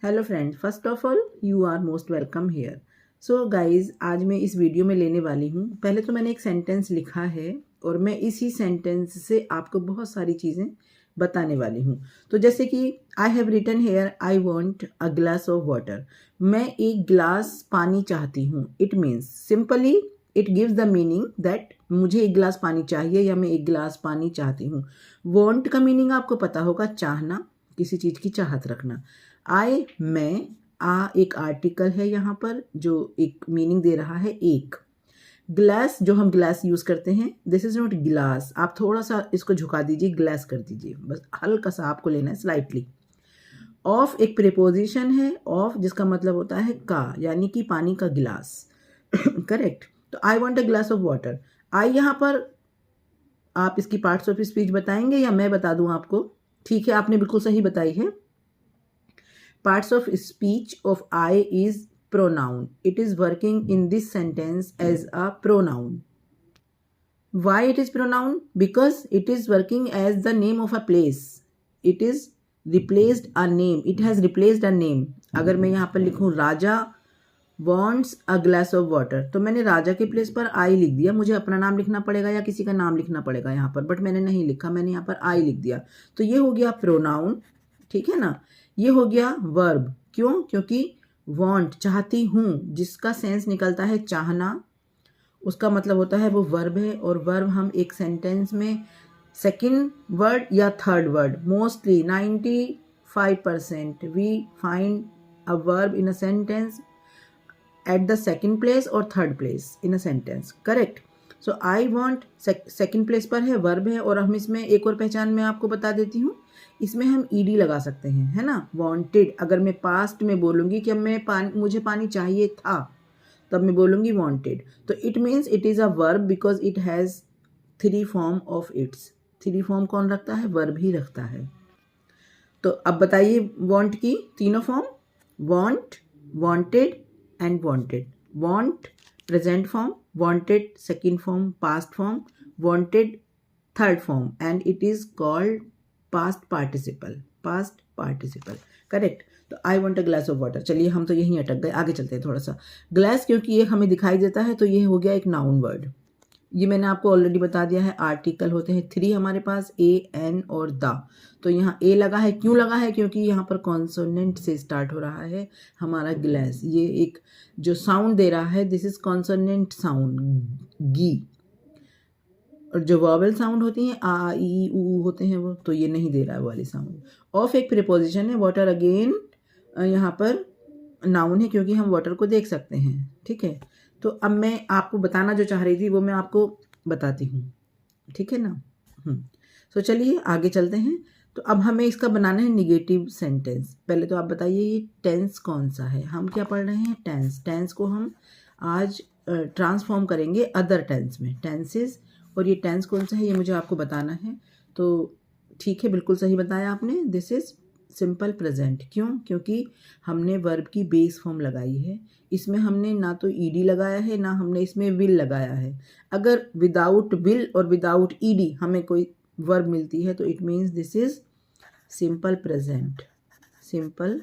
Hello friends, first of all you are most welcome here. So guys, आज मैं इस video में लेने वाली हूँ। पहले तो मैंने एक सेंटेंस लिखा है और मैं इसी सेंटेंस से आपको बहुत सारी चीज़ें बताने वाली हूँ। तो जैसे कि I have written here I want a glass of water. मैं एक गिलास पानी चाहती हूँ। It means simply it gives the meaning that मुझे एक गिलास पानी चाहिए या मैं एक गिलास पानी चाहती हूँ। वॉन्ट का मीनिंग आपको पता होगा, चाहना, किसी चीज़ की चाहत रखना। आई, मैं, एक आर्टिकल है यहाँ पर जो एक मीनिंग दे रहा है एक। ग्लास, जो हम ग्लास यूज़ करते हैं, दिस इज़ नॉट गिलास। आप थोड़ा सा इसको झुका दीजिए, ग्लास कर दीजिए, बस हल्का सा आपको लेना है, स्लाइटली। ऑफ एक प्रीपोजिशन है, ऑफ जिसका मतलब होता है का, यानी कि पानी का गिलास। करेक्ट। तो I want a glass of water. I यहाँ पर आप इसकी पार्ट्स ऑफ स्पीच बताएंगे या मैं बता दूं आपको? ठीक है, आपने बिल्कुल सही बताई है। Parts of speech of I is pronoun. It is working in this sentence as a pronoun. Why it is pronoun? Because it is working as the name of a place. It is replaced a name. It has replaced a name. अगर मैं यहाँ पर लिखूँ राजा wants a glass of water, तो मैंने राजा के place पर आई लिख दिया। मुझे अपना नाम लिखना पड़ेगा या किसी का नाम लिखना पड़ेगा यहाँ पर, बट मैंने नहीं लिखा, मैंने यहाँ पर आई लिख दिया। तो ये हो गया प्रोनाउन, ठीक है ना। ये हो गया वर्ब। क्यों? क्योंकि वांट, चाहती हूँ, जिसका सेंस निकलता है चाहना, उसका मतलब होता है वो वर्ब है। और वर्ब हम एक सेंटेंस में सेकंड वर्ड या third word, mostly 95% we find a verb in a sentence at the second place or third place in a sentence. Correct. So I want second place पर है, verb है। और हम इसमें एक और पहचान मैं आपको बता देती हूँ, इसमें हम ed लगा सकते हैं, है ना। wanted, अगर मैं पास्ट में बोलूँगी कि मुझे पानी चाहिए था, तब मैं बोलूँगी wanted। तो it means it is a verb because it has three form of its। Three form कौन रखता है? वर्ब ही रखता है। तो अब बताइए want की तीनों form, want, wanted and wanted। want present form, wanted second form, past form, wanted third form, and it is called past participle। past participle, correct। तो I want a glass of water। चलिए, हम तो यहीं अटक गए, आगे चलते हैं थोड़ा सा। ग्लास क्योंकि ये हमें दिखाई देता है तो ये हो गया एक नाउन वर्ड। ये मैंने आपको ऑलरेडी बता दिया है। आर्टिकल होते हैं थ्री हमारे पास, ए, एन और द। तो यहाँ ए लगा है, क्यों लगा है? क्योंकि यहाँ पर कॉन्सोनेंट से स्टार्ट हो रहा है हमारा ग्लास। ये एक जो साउंड दे रहा है, दिस इज कॉन्सोनेंट साउंड, गी। और जो वॉवेल साउंड होती हैं, आ, ई, ऊ होते हैं वो, तो ये नहीं दे रहा है वाली साउंड। ऑफ एक प्रीपोजिशन है, वाटर अगेन यहाँ पर नाउन है क्योंकि हम वाटर को देख सकते हैं, ठीक है। तो अब मैं आपको बताना जो चाह रही थी वो मैं आपको बताती हूँ, ठीक है ना। तो चलिए आगे चलते हैं। तो अब हमें इसका बनाना है निगेटिव सेंटेंस। पहले तो आप बताइए ये टेंस कौन सा है? हम क्या पढ़ रहे हैं? टेंस। टेंस को हम आज ट्रांसफॉर्म करेंगे अदर टेंस में, टेंसेस। और ये टेंस कौन सा है ये मुझे आपको बताना है। तो ठीक है, बिल्कुल सही बताया आपने, दिस इज सिंपल प्रेजेंट। क्यों? क्योंकि हमने वर्ब की बेस फॉर्म लगाई है। इसमें हमने ना तो ईडी लगाया है, ना हमने इसमें विल लगाया है। अगर विदाउट विल और विदाउट ईडी हमें कोई वर्ब मिलती है तो it means this is simple present. Simple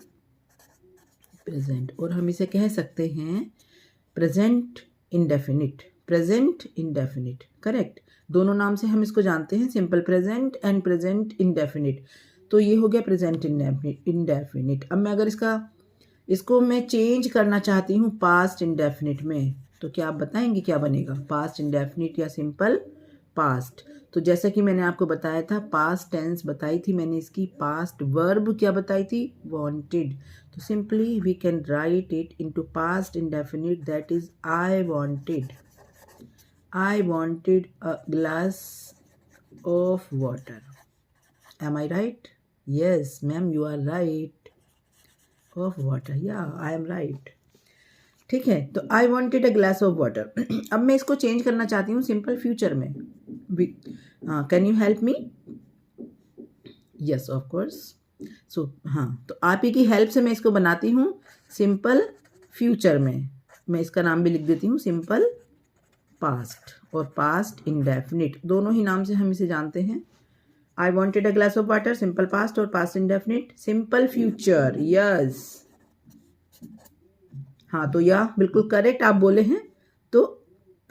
present. और हम इसे कह सकते हैं present indefinite. Present indefinite, correct. दोनों नाम से हम इसको जानते हैं, simple present and present indefinite. तो ये हो गया प्रेजेंट इंडेफिनिट। अब मैं अगर इसको मैं चेंज करना चाहती हूँ पास्ट इंडेफिनिट में, तो क्या आप बताएंगे क्या बनेगा? पास्ट इंडेफिनिट या सिंपल पास्ट। तो जैसा कि मैंने आपको बताया था, पास्ट टेंस बताई थी मैंने इसकी, पास्ट वर्ब क्या बताई थी? वांटेड। तो simply we can write it into past indefinite, that is I wanted. I wanted a glass of water. Am I right? Yes, ma'am, you are right. Of water. Yeah, I am right. ठीक है, तो I wanted a glass of water। अब मैं इसको change करना चाहती हूँ simple future में। Can you help me? Yes, of course. So हाँ, तो आप ही की हेल्प से मैं इसको बनाती हूँ सिंपल फ्यूचर में। मैं इसका नाम भी लिख देती हूँ सिंपल पास्ट और पास्ट इंडेफिनिट, दोनों ही नाम से हम इसे जानते हैं। I wanted a glass of water, simple past और past indefinite, simple future, yes। हाँ, तो या बिल्कुल करेक्ट आप बोले हैं। तो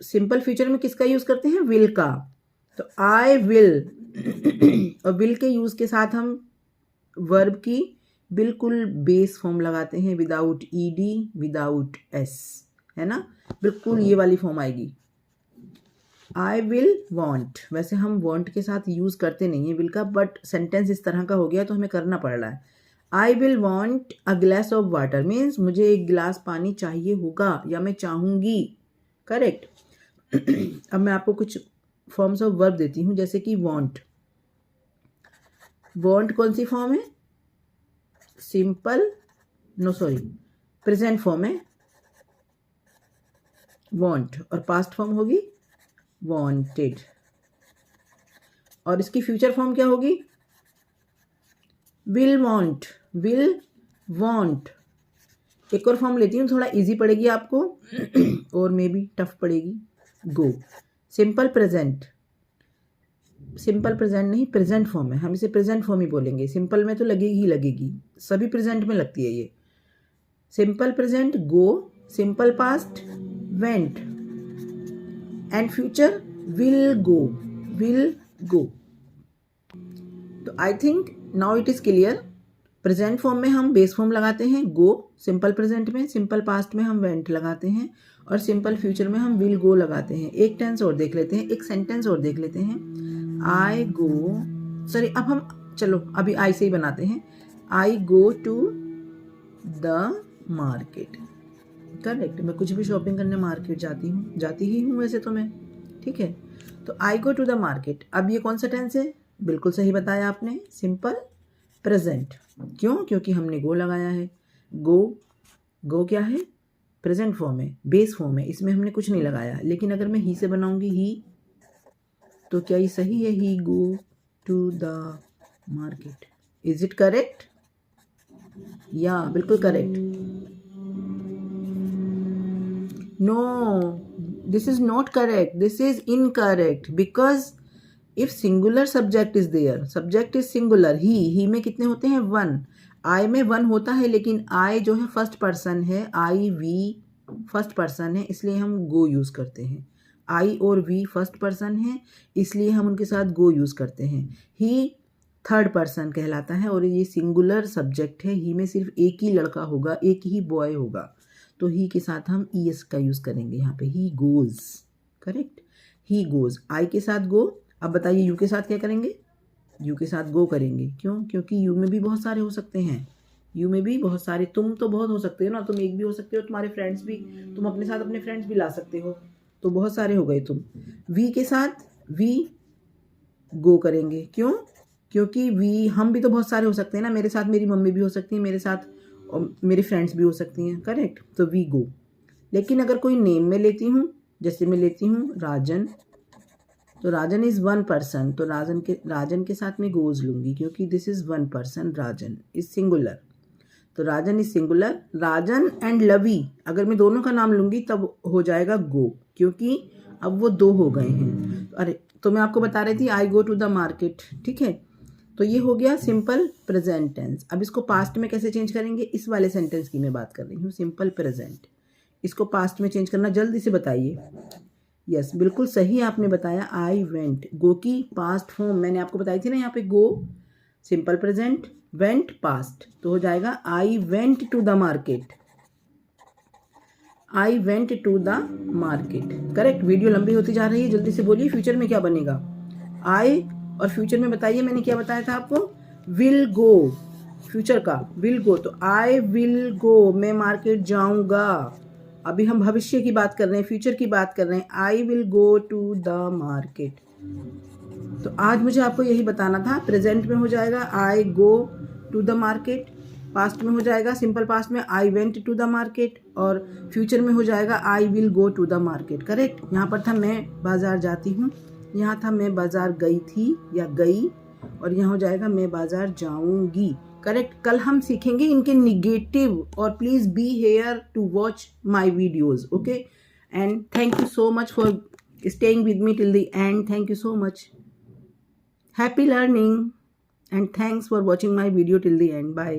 सिंपल फ्यूचर में किसका यूज़ करते हैं? विल का। तो आई विल और विल के यूज़ के साथ हम वर्ब की बिल्कुल बेस फॉर्म लगाते हैं, विदाउट ईडी, विदाउट एस, है ना, बिल्कुल ये वाली फॉर्म आएगी। आई विल वॉन्ट, वैसे हम वॉन्ट के साथ यूज़ करते नहीं है विल का, बट सेंटेंस इस तरह का हो गया तो हमें करना पड़ रहा है। I will want a glass of water means मुझे एक गिलास पानी चाहिए होगा या मैं चाहूँगी। करेक्ट। अब मैं आपको कुछ फॉर्म्स ऑफ वर्ब देती हूँ, जैसे कि वॉन्ट। वॉन्ट कौन सी फॉर्म है? Simple, no sorry, present form है वॉन्ट, और पास्ट फॉर्म होगी वांटेड, और इसकी फ्यूचर फॉर्म क्या होगी? Will want, will want. एक और फॉर्म लेती हूँ, थोड़ा इजी पड़ेगी आपको और मे बी टफ पड़ेगी। गो, सिंपल प्रेजेंट, सिंपल प्रेजेंट नहीं, प्रेजेंट फॉर्म है, हम इसे प्रेजेंट फॉर्म ही बोलेंगे। सिंपल में तो लगेगी ही लगेगी, सभी प्रेजेंट में लगती है ये। Simple present go, simple past went, and future will go, will go. तो I think now it is clear. Present form में हम बेस फॉर्म लगाते हैं गो, सिंपल प्रेजेंट में, सिंपल पास्ट में हम वेंट लगाते हैं, और सिंपल फ्यूचर में हम विल गो लगाते हैं। एक टेंस और देख लेते हैं, एक सेंटेंस और देख लेते हैं। आई गो, सॉरी, अब हम चलो अभी आई से ही बनाते हैं। I go to the market. Correct, मैं कुछ भी शॉपिंग करने मार्केट जाती ही हूँ वैसे तो मैं, ठीक है। तो आई गो टू द मार्केट, अब ये कौन सा टेंस है? बिल्कुल सही बताया आपने, सिंपल प्रेजेंट। क्यों? क्योंकि हमने गो लगाया है। गो क्या है? प्रेजेंट फॉर्म है, बेस फॉर्म है, इसमें हमने कुछ नहीं लगाया। लेकिन अगर मैं ही से बनाऊंगी ही, तो क्या ये सही है? He go to the market, is it correct? या बिल्कुल correct. No, this is not correct, this is incorrect, because if singular subject is there, subject is singular, he में कितने होते हैं? वन। I में वन होता है, लेकिन I जो है फर्स्ट पर्सन है, I we फर्स्ट पर्सन है, इसलिए हम गो यूज़ करते हैं। I और we फर्स्ट पर्सन है, इसलिए हम उनके साथ गो यूज़ करते हैं। ही थर्ड पर्सन कहलाता है, और ये सिंगुलर सब्जेक्ट है। ही में सिर्फ एक ही लड़का होगा, एक ही बॉय होगा, तो ही के साथ हम ईएस का यूज़ करेंगे यहाँ पे। He goes, correct, he goes. I के साथ गो। अब बताइए यू के साथ क्या करेंगे? यू के साथ गो करेंगे। क्यों? क्योंकि यू में भी बहुत सारे हो सकते हैं, यू में भी बहुत सारे, तुम तो बहुत हो सकते हो ना, तुम एक भी हो सकते हो, तुम्हारे फ्रेंड्स भी, तुम अपने साथ अपने फ्रेंड्स भी ला सकते हो, तो बहुत सारे हो गए तुम। वी के साथ वी गो करेंगे। क्यों? क्योंकि वी, हम भी तो बहुत सारे हो सकते हैं ना, मेरे साथ मेरी मम्मी भी हो सकती है, मेरे साथ और मेरी फ्रेंड्स भी हो सकती हैं, करेक्ट, तो वी गो। लेकिन अगर कोई नेम में लेती हूँ, जैसे मैं लेती हूँ राजन, तो राजन इज़ वन पर्सन, तो राजन के साथ मैं गोज लूँगी, क्योंकि this is one person, Rajan is singular, तो राजन इज सिंगुलर। राजन एंड लवी, अगर मैं दोनों का नाम लूँगी तब हो जाएगा गो, क्योंकि अब वो दो हो गए हैं। अरे, तो मैं आपको बता रही थी आई गो टू द मार्केट, ठीक है। तो ये हो गया सिंपल प्रेजेंट टेंस। अब इसको पास्ट में कैसे चेंज करेंगे? इस वाले सेंटेंस की मैं बात कर रही हूँ, सिंपल प्रेजेंट। इसको पास्ट में चेंज करना, जल्दी से बताइए। यस, बिल्कुल सही आपने बताया, आई वेंट। गो की पास्ट फॉर्म मैंने आपको बताई थी ना, यहाँ पे go simple present, went past, तो हो जाएगा I went to the market. I went to the market, correct. Video लंबी होती जा रही है, जल्दी से बोलिए फ्यूचर में क्या बनेगा? आई, और फ्यूचर में बताइए, मैंने क्या बताया था आपको? विल गो, फ्यूचर का विल गो, तो आई विल गो, मैं मार्केट जाऊंगा। अभी हम भविष्य की बात कर रहे हैं, फ्यूचर की बात कर रहे हैं। I will go to the market. तो आज मुझे आपको यही बताना था। प्रेजेंट में हो जाएगा I go to the market, past में हो जाएगा सिंपल पास्ट में I went to the market, और फ्यूचर में हो जाएगा I will go to the market, correct. यहाँ पर था मैं बाजार जाती हूँ, यहाँ था मैं बाजार गई थी या गई, और यहाँ हो जाएगा मैं बाजार जाऊंगी, करेक्ट। कल हम सीखेंगे इनके निगेटिव, और please be here to watch my videos, okay. And thank you so much for staying with me till the end, thank you so much, happy learning, and thanks for watching my video till the end. Bye.